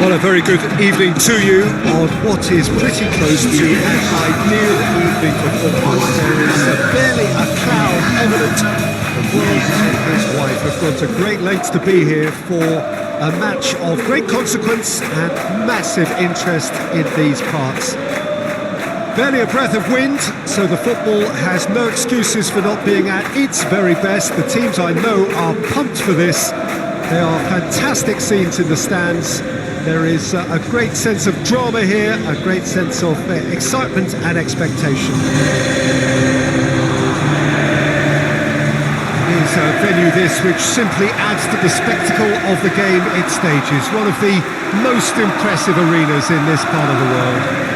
Well, a very good evening to you on what is pretty close to an ideal evening for football. There is barely a cloud evident. The world and his wife have gone to great lengths to be here for a match of great consequence and massive interest in these parts. Barely a breath of wind, so the football has no excuses for not being at its very best. The teams I know are pumped for this. There are fantastic scenes in the stands. There is a great sense of drama here, a great sense of excitement and expectation. It is a venue this which simply adds to the spectacle of the game it stages. One of the most impressive arenas in this part of the world.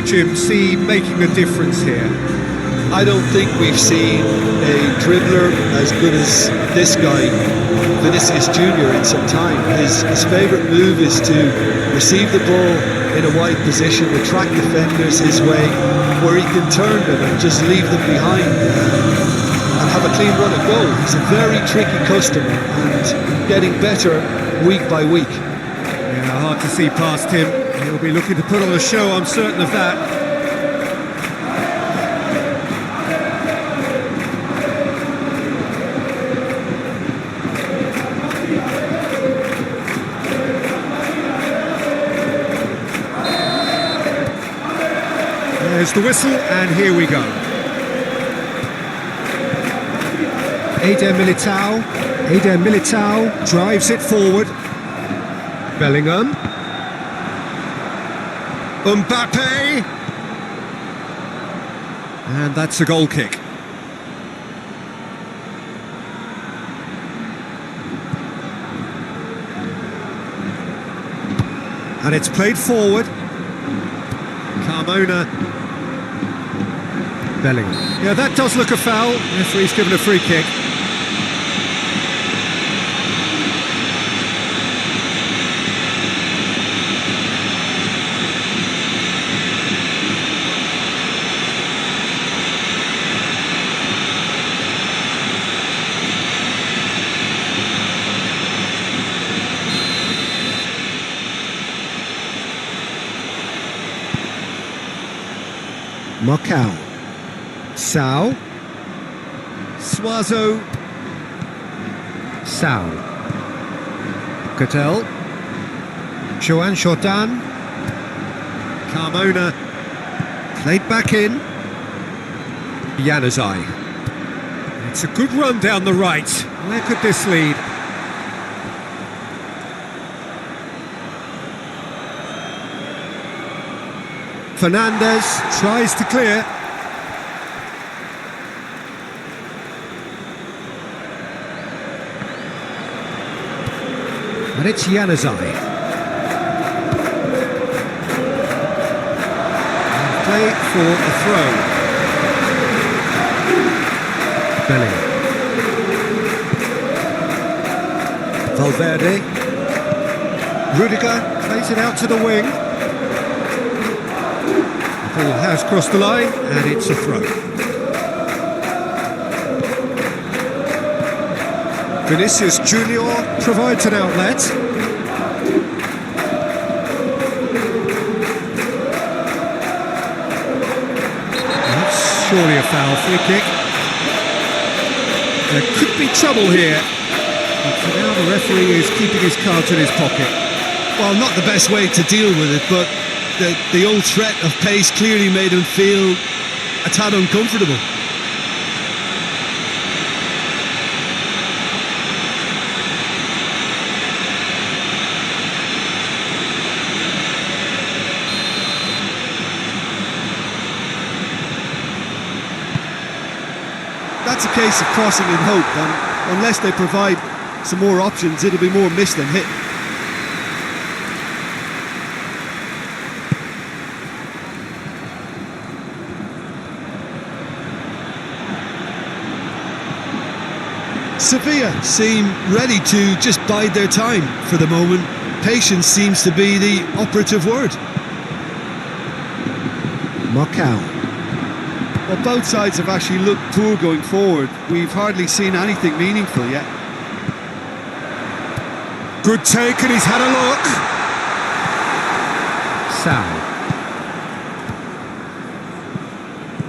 Jim, see making a difference here? I don't think we've seen a dribbler as good as this guy, Vinicius Jr. in some time. His favourite move is to receive the ball in a wide position, attract defenders his way, where he can turn them and just leave them behind and have a clean run at goal. He's a very tricky customer and getting better week by week. Yeah, hard to see past him. He'll be looking to put on a show, I'm certain of that. There's the whistle, and here we go. Eder Militao drives it forward. Bellingham. Mbappe! And that's a goal kick. And it's played forward. Carmona. Bellingham. Yeah, that does look a foul. Referee's given a free kick. Macau, Sao, Suazo, Sao, Cattell, Joan Jordan, Carmona, played back in, Januzaj. It's a good run down the right. Where could this lead? Fernandez tries to clear. And it's Januzaj. Play for a throw. Bellingham. Valverde. Rudiger plays it out to the wing. The ball has crossed the line, and it's a throw. Vinicius Jr. provides an outlet. That's surely a foul. Free kick. There could be trouble here. But for now, the referee is keeping his cards in his pocket. Well, not the best way to deal with it, but the old threat of pace clearly made him feel a tad uncomfortable. That's a case of crossing in hope, and unless they provide some more options, it'll be more miss than hit. Sevilla seem ready to just bide their time for the moment. Patience seems to be the operative word. Marcao. Well, both sides have actually looked poor going forward. We've hardly seen anything meaningful yet. Good take, and he's had a look. Sal.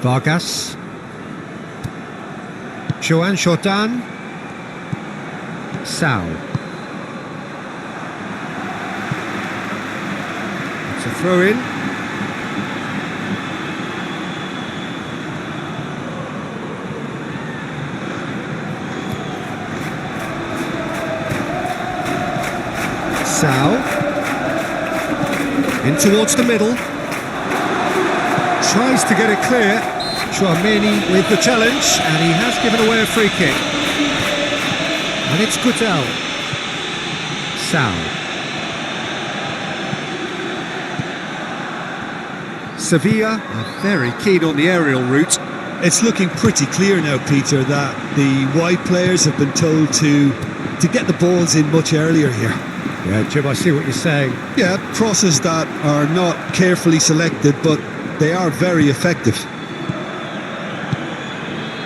Vargas. Joan Jordan. Sal. It's a throw-in. Sal. In towards the middle. Tries to get it clear. Chouameni with the challenge, and he has given away a free kick. And it's Gutel. Sal. Sevilla are very keen on the aerial route. It's looking pretty clear now, Peter, that the wide players have been told to get the balls in much earlier here. Yeah, Jim, I see what you're saying. Yeah, crosses that are not carefully selected, but they are very effective.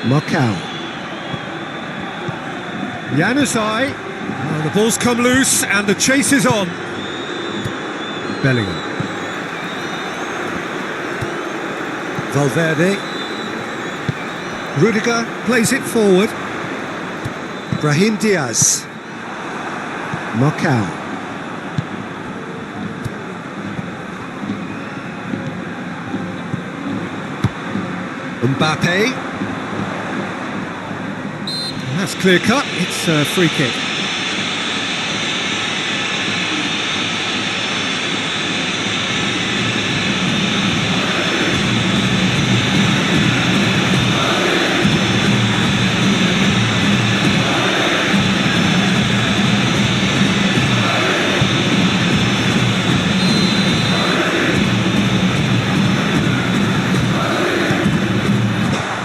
Marcao. Januzaj. Oh, the ball's come loose and the chase is on. Bellingham. Valverde. Rudiger plays it forward. Brahim Diaz. Marcao. Mbappe. That's clear cut, it's a free kick.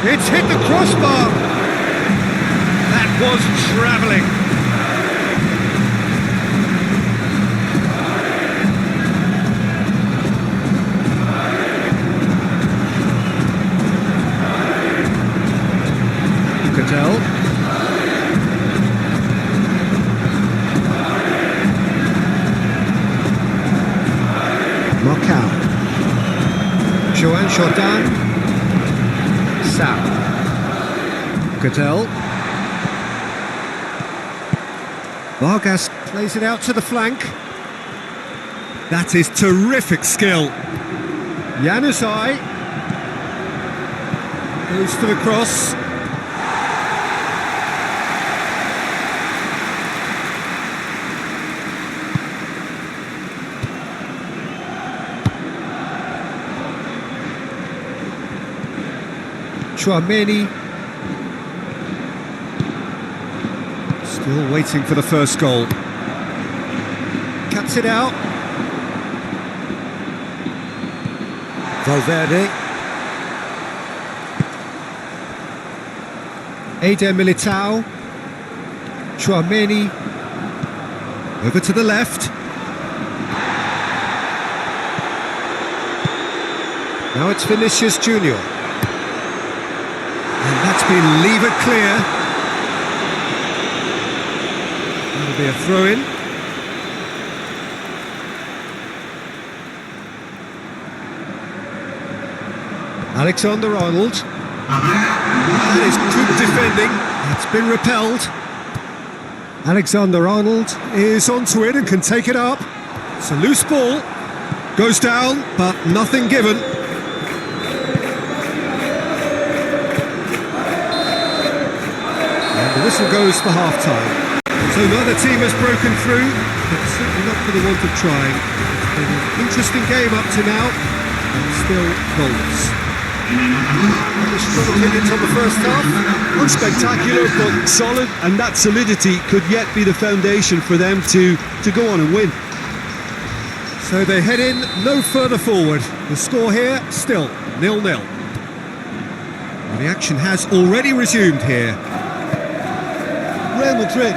It's hit the crossbar. That was travelling. Gutel. Marcao. Joan Jordan. Sal. Gutel. Vargas plays it out to the flank. That is terrific skill. Januzaj goes for the cross. Chouameni. Still waiting for the first goal. Cuts it out. Valverde. Eder Militao. Chouameni. Over to the left. Now it's Vinicius Junior. And that's been levered clear. That'll be a throw-in. Alexander-Arnold. That is good defending. It's been repelled. Alexander-Arnold is onto it and can take it up. It's a loose ball. Goes down, but nothing given. And the whistle goes for half-time. So neither team has broken through, but certainly not for the want of trying. It's been an interesting game up to now, and still goals. Any strong opinions on the first half? Unspectacular, but solid, and that solidity could yet be the foundation for them to go on and win. So they head in no further forward. The score here, still 0-0. Well, the action has already resumed here. Real Madrid,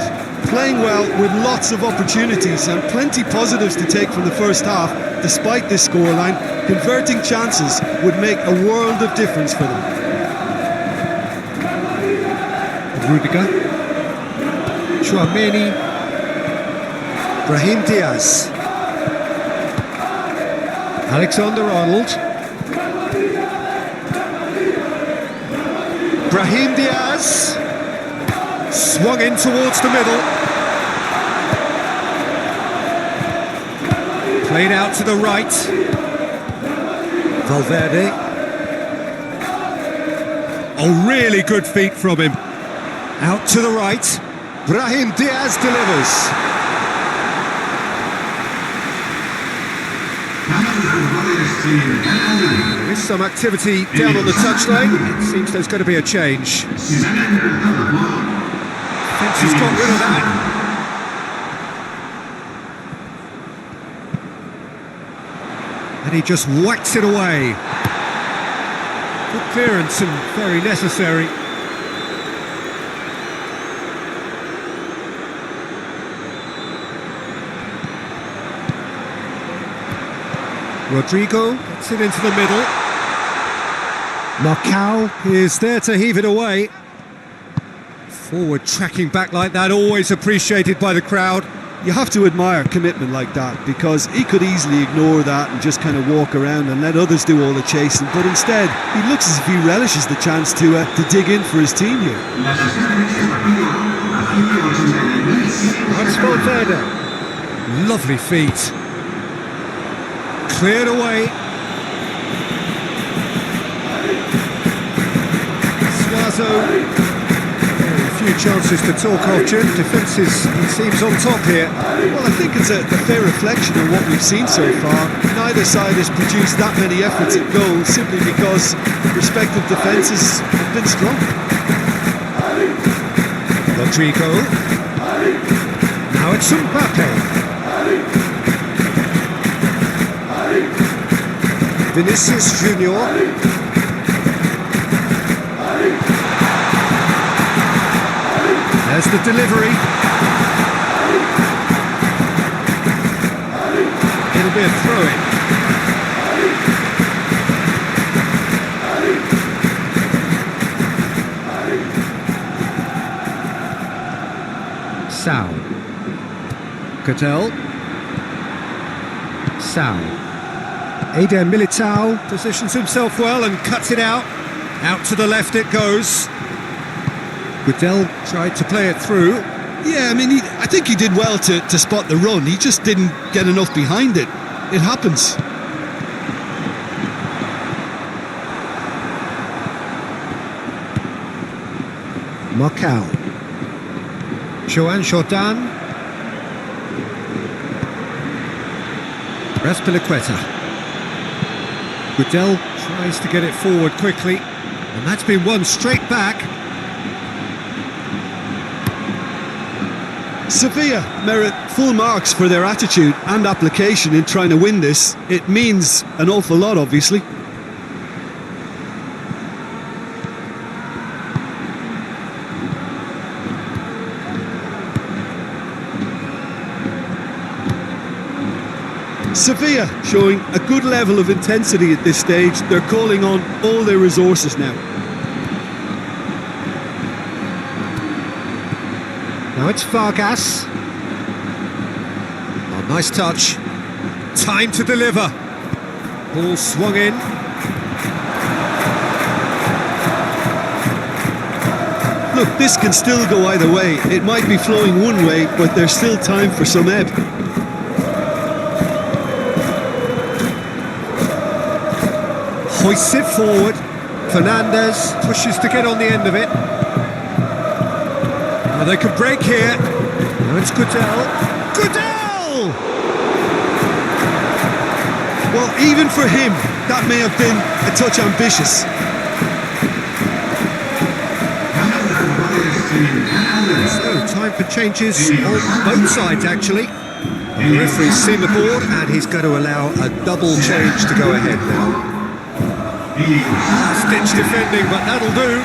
playing well with lots of opportunities and plenty positives to take from the first half. Despite this scoreline, converting chances would make a world of difference for them. Rudiger, Chouameni, Brahim Diaz, Alexander-Arnold, Brahim Diaz, swung in towards the middle, played out to the right, Valverde, oh really good feet from him, out to the right, Brahim Diaz delivers. There is some activity down on the touchline. It seems there's going to be a change. Fence has got rid of that. And he just whacks it away. Good clearance and very necessary. Rodrigo gets it into the middle. Marcao is there to heave it away. Forward tracking back like that, always appreciated by the crowd. You have to admire commitment like that, because he could easily ignore that and just kind of walk around and let others do all the chasing, but instead he looks as if he relishes the chance to dig in for his team here. That's Valverde. Lovely feet. Cleared away. Suazo. Very few chances to talk of, Jim. Defence is, it seems, on top here. Well, I think it's a fair reflection of what we've seen so far. Neither side has produced that many efforts at goal, simply because respective defences have been strong. Rodrigo. Now it's Mbappe. Vinicius Junior. There's the delivery. It'll be a throw-in. Sao. Cattell. Sao. Eder Militao positions himself well and cuts it out. Out to the left it goes. Guedel tried to play it through. Yeah, I mean, I think he did well to spot the run. He just didn't get enough behind it. It happens. Marcao. Joan Jordan. Raspilicueta. Guedel tries to get it forward quickly, and that's been won straight back. Sevilla merit full marks for their attitude and application in trying to win this. It means an awful lot, obviously. Sevilla showing a good level of intensity at this stage. They're calling on all their resources now. Now it's Vargas. Oh, nice touch. Time to deliver. Ball swung in. Look, this can still go either way. It might be flowing one way, but there's still time for some ebb. Hoists it forward. Fernandez pushes to get on the end of it. Now they could break here. Now it's Guedel. Guedel! Well, even for him, that may have been a touch ambitious. So, time for changes on both sides, actually. The referee's seen the board, and he's going to allow a double change to go ahead now. Stitch defending, but that'll do.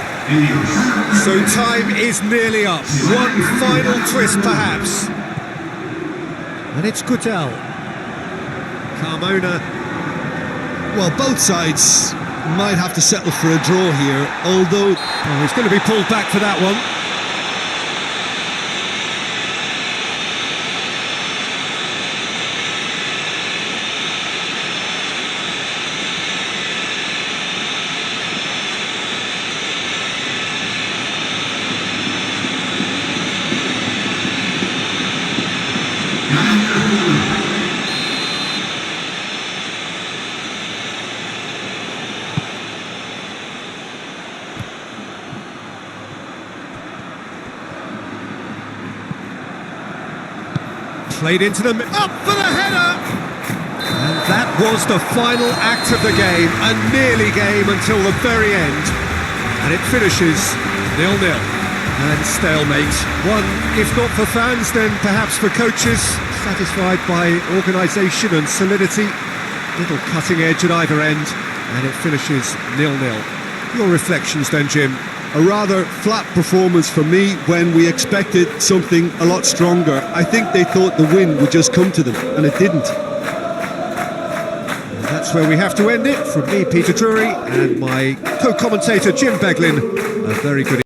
So time is nearly up. One final twist, perhaps. And it's Kutel. Carmona. Well, both sides might have to settle for a draw here, although... Oh, he's going to be pulled back for that one. Played into the... Up for the header! And that was the final act of the game. A nearly game until the very end. And it finishes 0-0. And stalemate. One, if not for fans, then perhaps for coaches. Satisfied by organisation and solidity. Little cutting edge at either end. And it finishes 0-0. Your reflections then, Jim? A rather flat performance for me when we expected something a lot stronger. I think they thought the win would just come to them, and it didn't. And that's where we have to end it. From me, Peter Drury, and my co-commentator, Jim Beglin. A very good